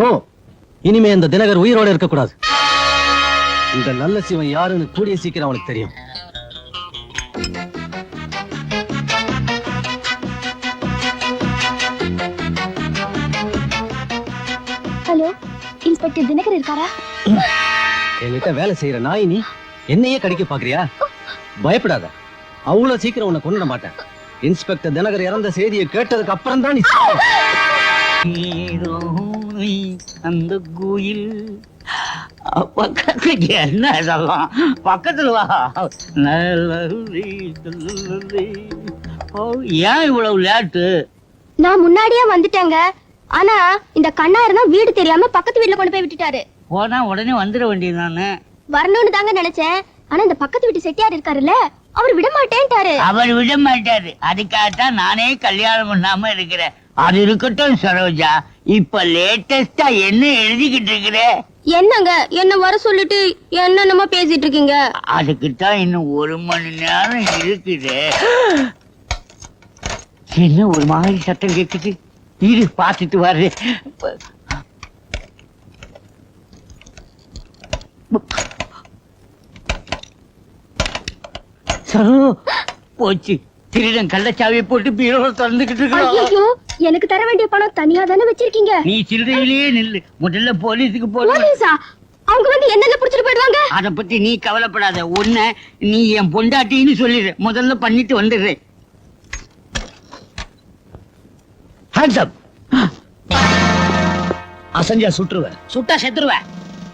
No, இனிமே இந்த தினகர் உயிரோட இருக்கக்கூடாது. இந்த நல்ல சிவன் யாருன்னு கூடிய சீக்கிரம் அவனுக்கு தெரியும். ஹலோ, இன்ஸ்பெக்டர் தினகர் இருக்காரா? என்கிட்ட வேலை செய்யற நாய் நீ என்னையே கடிக்க பாக்குறியா? பயப்படாத, அவ்வளவு சீக்கிரம் உன்னை கொண்டு மாட்டேன். இன்ஸ்பெக்டர் தினகர் இறந்த செய்தியை கேட்டதுக்கு அப்புறம் தான் நீ அந்த கோயில் பக்கத்துக்கு என்ன இதெல்லாம் பக்கத்துல வா. ஏன் இவ்வளவு லேட்டு? நான் முன்னாடியே வந்துட்டேங்க. ஆனா இந்த கண்ணாயிரம் தான் வீடு தெரியாம பக்கத்து வீட்டுல கொண்டு போய் விட்டுட்டாரு. போனா உடனே வந்துட வேண்டியது நானு. வரணும்னு தாங்க நினைச்சேன். ஆனா இந்த பக்கத்து வீட்டு செட்டியார் இருக்காருல்ல, அவர் விட மாட்டேன்ட்டாரு. அவர் விட மாட்டாரு. அதுக்காகத்தான் நானே கல்யாணம் பண்ணாம இருக்கிறேன். அது இருக்கட்டும் சரோஜா, இப்ப லேட்டஸ்டா என்ன எழுதிக்கிட்டு இருக்கிற? என்னங்க என்ன வர சொல்லிட்டு என்னென்னமோ பேசிட்டு இருக்கீங்க? அதுக்குத்தான் இன்னும் 1 மணி நேரம் இருக்குது. என்ன ஒரு மாதிரி சத்தம் கேக்குது? இரு பாத்துட்டு வர்ற. சரோ போச்சு. திருடன் கள்ளச்சாவியை போட்டு பீரோல திறந்துகிட்டு ஐயோ, எனக்கு தர வேண்டிய பணம் தனியா தானே வச்சிருக்கீங்க. நீ சில்லறையிலேயே நில்லு. முதல்ல போலீஸுக்கு போலீஸ். போலீஸா? அவங்க வந்து என்னென்ன புடிச்சிட்டு போயிடுவாங்க. அத பத்தி நீ கவலைப்படாத. உன்னை நீ என் பொண்டாட்டின்னு சொல்லிடு. முதல்ல பண்ணிட்டு வந்துடுறேன். Hands up. அசஞ்சா சுட்டுருவேன். சுட்டா செத்துருவேன்.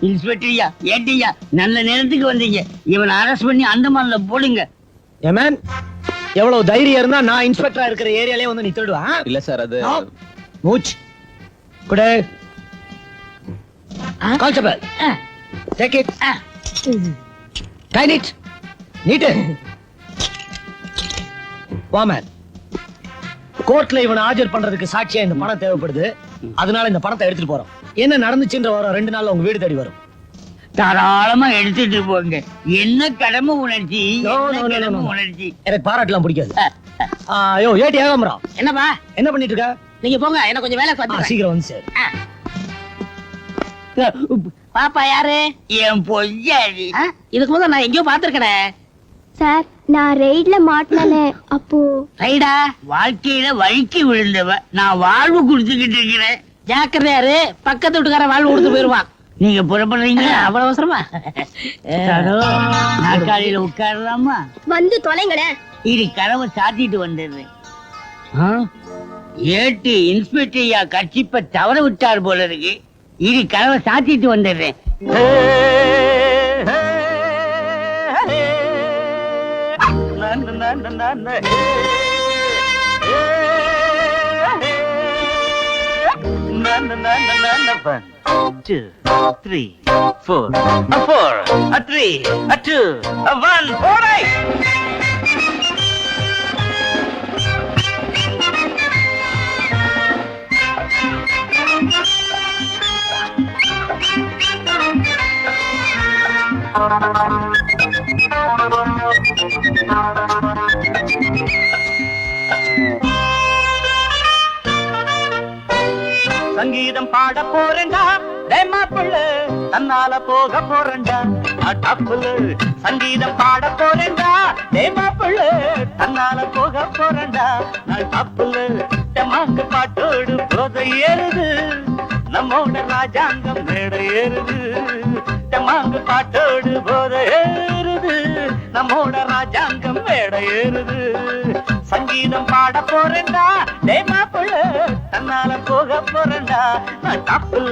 இன்ஸ்பெக்டரியா, ஏட்டியா, நல்ல நேரத்துக்கு வந்தீங்க. இவனை அரெஸ்ட் பண்ணி அந்தமான்ல போடுங்க. ஏமேன், எவ்வளவு தைரியம் இருந்தா நான் இன்ஸ்பெக்டரா இருக்கிற ஏரியாலே வந்து நீ திருடுவா? இல்ல சார், அது much good. Constable, take it. கைன் இட். நீட். வாமேன், கோர்ட்ல இவனை ஆஜர் பண்றதுக்கு சாட்சியா இந்த பணம் தேவைப்படுது. அதனால இந்த பணத்தை எடுத்துட்டு போறோம். என்ன நடந்துச்சுன்ற வர 2 நாள்ல உங்க வீடு தேடி வரும். தாராளமா எடுத்துட்டு போங்க. என்ன கடமை உணர்ச்சி, No, no, no, கடமை no, no. உணர்ச்சி. எனக்கு பாராட்டலாம் பிடிக்காது. ஐயோ ஏட்டி ஏகாம்பரம், என்னப்பா என்ன பண்ணிட்டு இருக்க? நீங்க போங்க, எனக்கு கொஞ்சம் வேலை பார்த்து. சீக்கிரம் வந்து சார். பாப்பா யாரு? என் பொய்யாடி. இதுக்கு முதல்ல நான் எங்கேயோ பாத்துருக்கேன் சார். நான் ரெய்ட்ல மாட்டினே. அப்போ ரைடா? வாழ்க்கையில வழுக்கி விழுந்தவ. நான் வாழ்வு குடுத்துக்கிட்டு இருக்கிறேன். ஜாக்கிரதையாரு, பக்கத்து வீட்டுக்கார வாழ்வு கொடுத்து போயிருவான். நீங்க புறப்படுறீங்க? அவ்வளவு அவசரமா? நாற்காலியில உட்காரலாமா? வந்து தொலைங்கட. இது கதவை சாத்திட்டு வந்துடுறேன். ஏட்டு இன்ஸ்பெக்டரியா கட்சிப்ப தவற விட்டார் போல இருக்கு. இது கதவை சாத்திட்டு வந்துடுறேன். One, 2, 3, 4, 4, 3, 2, 1, 4. சங்கீதம் பாட போறேன்டா மாப்பிள்ள, தன்னால போக போறேன்டா டாப்புல. சங்கீதம் பாட போறேன்டா மாப்பிள்ள, தன்னால போக போறேன்டா நான் டாப்புல. டமாக்கு பாட்டோடு போதை ஏறுது, நம்மோட ராஜாங்கம் மேடை ஏறுது. டமாக்கு பாட்டோடு போதை ஏறுது, நம்மோட ராஜாங்கம் மேடை ஏறுது. சங்கீதம் பாட போறேன்டா மாப்பிள்ள, தன்னால போக போறேன்டா நான் டாப்புல.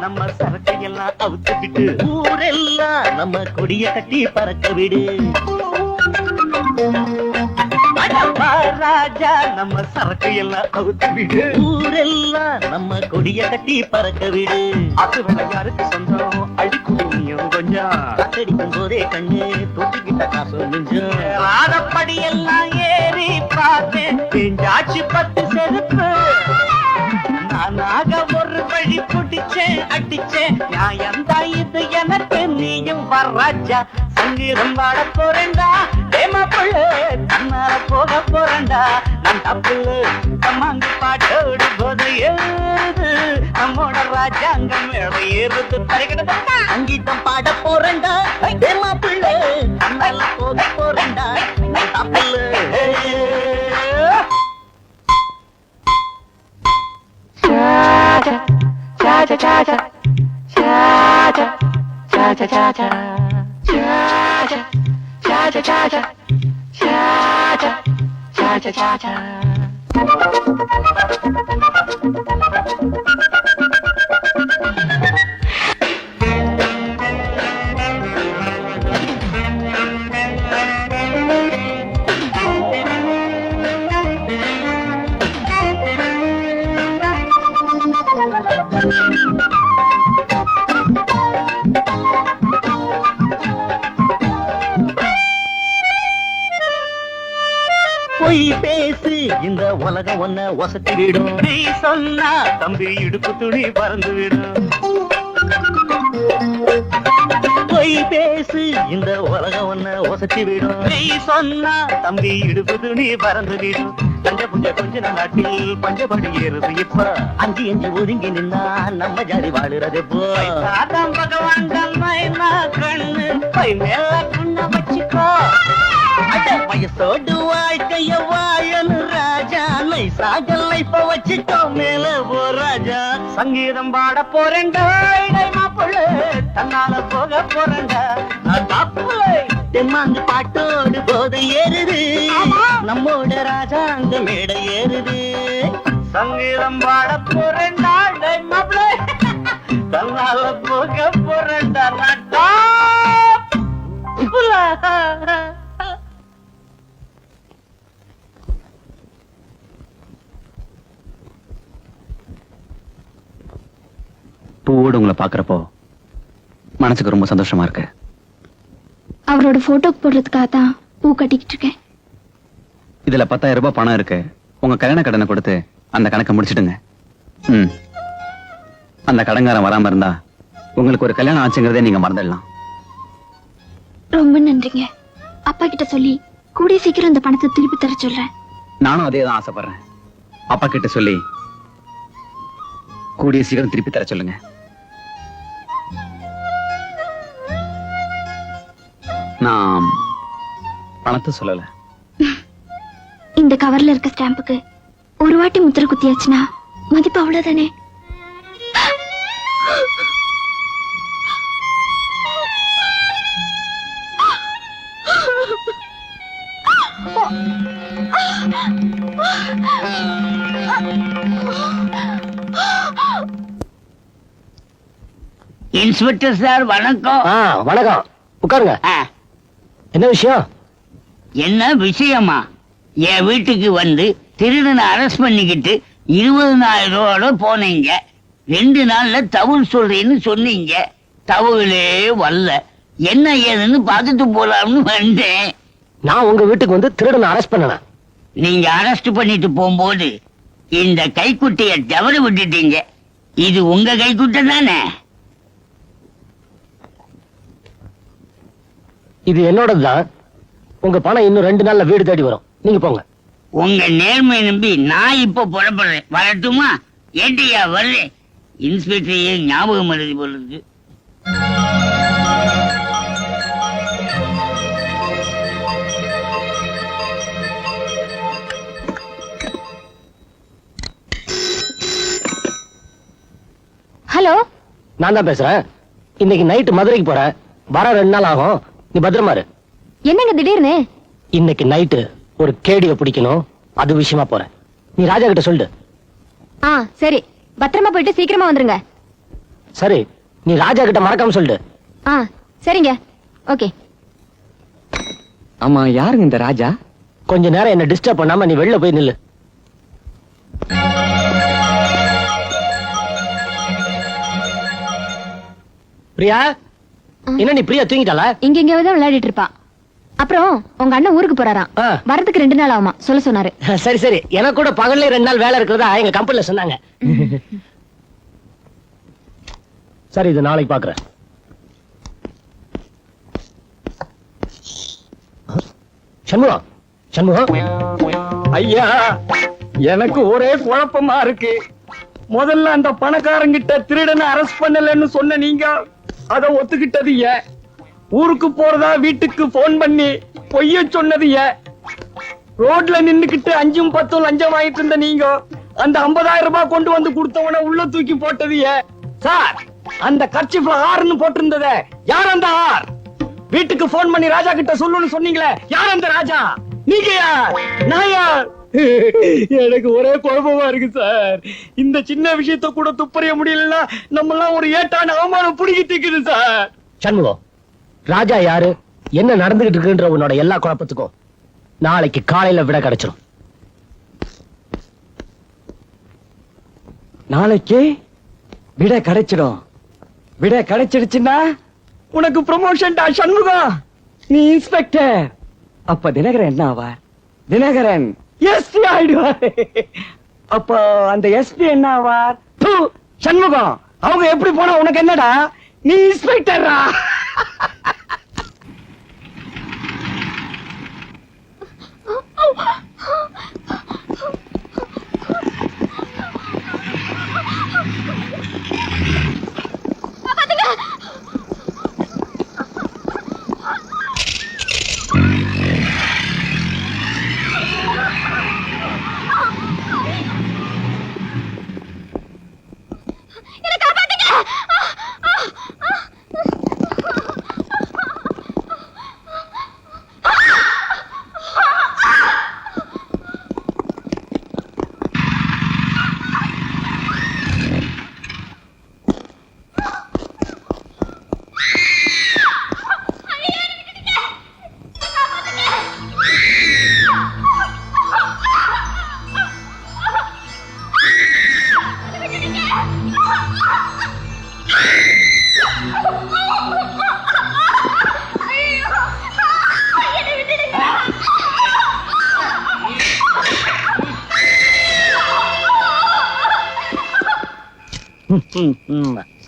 நம்ம சரக்கு எல்லாம் எல்லாம் அவுத்து விட்டு ஊரெல்லாம் நம்ம கொடிய கட்டி பறக்க விடு. ராஜா நம்ம சரக்கு எல்லாம் அவுத்து விடு. ஊரெல்லாம் நம்ம கொடிய கட்டி பறக்க விடு. அது யாருக்கு சொந்தம் அடிக்குடியும் கொஞ்சம் காத்தடிக்கும் போதே கண்ணு தொட்டிக்கிட்ட காசு மிஞ்சும். ராதப்படி எல்லாம் ஏறி பார்த்தேன் பெஞ்சாச்சு 10 செருப்பு. நானாக ஒரு வழி புடிச்சேன் அடிச்சேன் நியாயம்தான் இது எனக்கு. நீயும் வர்றாஜா சங்கீதம் வாட போறேன்டா. ஏமாப்புள்ள தன்னால போக போறேன்டா. நான் தப்புல தம்மாங்கு பாட்டோடு போது ஏறுது. நம்மோட ராஜாங்கம் மேல ஏறுது. சங்கீதம் பாட போறேன்டா. ஏமாப்புள்ள தன்னால போக போறேன்டா. நான் தப்புல பொய் பேசு இந்த உலகம் ஒன்ன வசத்தி விடும். நீ சொன்னா தம்பி இடுப்பு துணி பறந்து விடும். பொய் பேசு இந்த உலகம் ஒன்ன வசத்தி விடும். நீ சொன்னா தம்பி இடுப்பு துணி பறந்து விடும். பஞ்ச புஞ்ச கொஞ்ச நாட்டில் பஞ்சபடி ஏறுது. இப்ப அஞ்சு அஞ்சு ஒதுங்கி நின்னா நம்ம ஜாதி வாழுறது போய். பகவான் கண்ணு பை மேல குண்ண வச்சுக்கோ. வயசோடு வாழ்க்கைய வாழனு ராஜா. நைசாக லைஃப வச்சுட்டோ மேல போ ராஜா. சங்கீதம் பாட போறேன்டா. மாப்பிள்ள தன்னால போக போறேன்டா. நான் தாப்புல தெம்மாந்து பாட்டோடு போதை ஏறுது. நம்மோட ராஜாங்க மேடை ஏறுது. சங்கீதம் பாட போறேன்டா. மாப்பிள்ள தன்னால போக போறேன்டா. நான் தாப்புல. பூவோடு உங்களை பாக்குறப்போ மனசுக்கு ரொம்ப சந்தோஷமா இருக்கு. அவரோட போட்டோக்கு போடுறதுக்காக தான் பூ கட்டிக்கிட்டு இருக்கேன். இதுல 10,000 ரூபாய் பணம் இருக்கு. உங்க கல்யாண கடனை கொடுத்து அந்த கணக்கை முடிச்சிடுங்க. அந்த கடன்காரன் வராம இருந்தா உங்களுக்கு ஒரு கல்யாணம் ஆச்சுங்கிறதே நீங்க மறந்துடலாம். ரொம்ப நன்றிங்க. அப்பா கிட்ட சொல்லி கூடிய சீக்கிரம் இந்த பணத்தை திருப்பி தர சொல்றேன். நானும் அதே தான் ஆசைப்படுறேன். அப்பா கிட்ட சொல்லி கூடிய சீக்கிரம் திருப்பி தர சொல்லுங்க. நான் பணத்தை சொல்லல. இந்த கவர்ல இருக்க ஸ்டாம்புக்கு ஒரு வாட்டி முத்திரை குத்தியாச்சுன்னா மதிப்பு அவ்வளவுதானே. இன்ஸ்பெக்டர் சார் வணக்கம். வணக்கம், உட்காருங்க. என்ன விஷயம்? என்ன விஷயமா? என் வீட்டுக்கு வந்து திருடனை அரெஸ்ட் பண்ணிக்கிட்டு 20,000 ரூபாயோட போனீங்க. 2 நாள்ல தவுள் சொல்றேன்னு சொன்னீங்க. தவுளே வரல. என்ன ஏதுன்னு பார்த்துட்டு போலாம்னு வந்தேன். நான் உங்க வீட்டுக்கு வந்து திருடனை அரெஸ்ட் பண்ணேன். நீங்க அரெஸ்ட் பண்ணிட்டு போகும்போது இந்த கைக்குட்டைய தவற விட்டுட்டீங்க. இது உங்க கைக்குட்டை தானே? இது என்னோடதுதான். உங்க பணம் இன்னும் 2 நாள்ல வீடு தேடி வரும். நீங்க போங்க. உங்க நேர்மை நம்பி நான் இப்ப புறப்படுறேன். வரட்டுமா? ஏட்டியா வர்றேன். இன்ஸ்பெக்டரையே ஞாபகம் எழுதி போடுறது. ஹலோ, நான் தான் பேசுறேன். இன்னைக்கு நைட்டு மதுரைக்கு போறேன். வர 2 நாள் ஆகும். நீ பத்திரமா இரு. என்னங்க திடீர்னு? இன்னைக்கு நைட்டு ஒரு கேடிய பிடிக்கணும். அது விஷயமா போறேன். நீ ராஜா கிட்ட சொல்லு. சரி, பத்திரமா போயிட்டு சீக்கிரமா வந்துருங்க. சரி, நீ ராஜா கிட்ட மறக்காம சொல்லு. ஆ சரிங்க, ஓகே. ஆமா, யாருங்க இந்த ராஜா? கொஞ்ச நேரம் என்ன டிஸ்டர்ப் பண்ணாம நீ வெளில போய் நில்லு. பிரியா, என்ன நீ பிரியா தூங்கிட்டாளா? இங்க எங்கேயாவது விளையாடிட்டு இருப்பா. அப்புறம் உங்க அண்ணன் ஊருக்கு போறாராம், ஆ. வரதுக்கு 2 நாள் ஆகுமா சொல்ல சொன்னாரு. சரி சரி, எனக்கு கூட பகல்ல 2 நாள் வேலை இருக்கிறதா எங்க கம்பெனில சொன்னாங்க. சரி, இது நாளைக்கு பாக்குறேன். சண்முகம், சண்முகம். ஐயா, எனக்கு ஒரே குழப்பமா இருக்கு. முதல்ல அந்த பணக்காரங்கிட்ட திருடனை அரெஸ்ட் பண்ணலன்னு சொன்ன நீங்க அத ஒத்துக்கிட்டது ஏன்? ஊருக்கு போறதா வீட்டுக்கு போன் பண்ணி பொய்ய சொன்னது ஏன்? ரோட்ல நின்னுக்கிட்டு 5ம் 10ம் லஞ்சம் வாங்கிட்டு இருந்த நீங்க அந்த 50,000 ரூபாய் கொண்டு வந்து கொடுத்தவன உள்ள தூக்கி போட்டது ஏன்? சார், அந்த கர்ச்சிப்ல ஆர்னு போட்டிருந்ததே யார் அந்த ஆர்? வீட்டுக்கு போன் பண்ணி ராஜா கிட்ட சொல்லுன்னு சொன்னீங்களே, யார் அந்த ராஜா? நீங்க யார்? நான் யார்? எனக்கு ஒரே குழப்பமா இருக்கு சார். இந்த சின்ன விஷயத்த கூட துப்பறிய முடியலன்னா நம்ம எல்லாம் ஒரு ஏட்டான அவமானம் புடிக்கிட்டு இருக்குது சார். சண்முகம், ராஜா யாரு, என்ன நடந்துகிட்டு இருக்குன்ற உன்னோட எல்லா குழப்பத்துக்கும் நாளைக்கு காலையில விட கிடைச்சிடும். நாளைக்கு விட கிடைச்சிடும். விட கிடைச்சிடுச்சுன்னா உனக்கு ப்ரமோஷன்டா சண்முகம். நீ இன்ஸ்பெக்டர். அப்ப தினகரன் என்ன ஆவா? தினகரன் எஸ்பி ஆயிடுவார். அப்ப அந்த எஸ்பி என்ன ஆவார்? தூ, சண்முகம், அவங்க எப்படி போனா உனக்கு என்னடா? நீ இன்ஸ்பெக்டரா?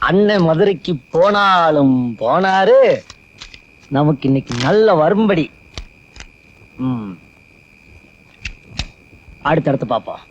அண்ணன் மதுரைக்கு போனாலும் போனாரு, நமக்கு இன்னைக்கு நல்ல வரும்படி. அடுத்தடுத்து பாப்போம்.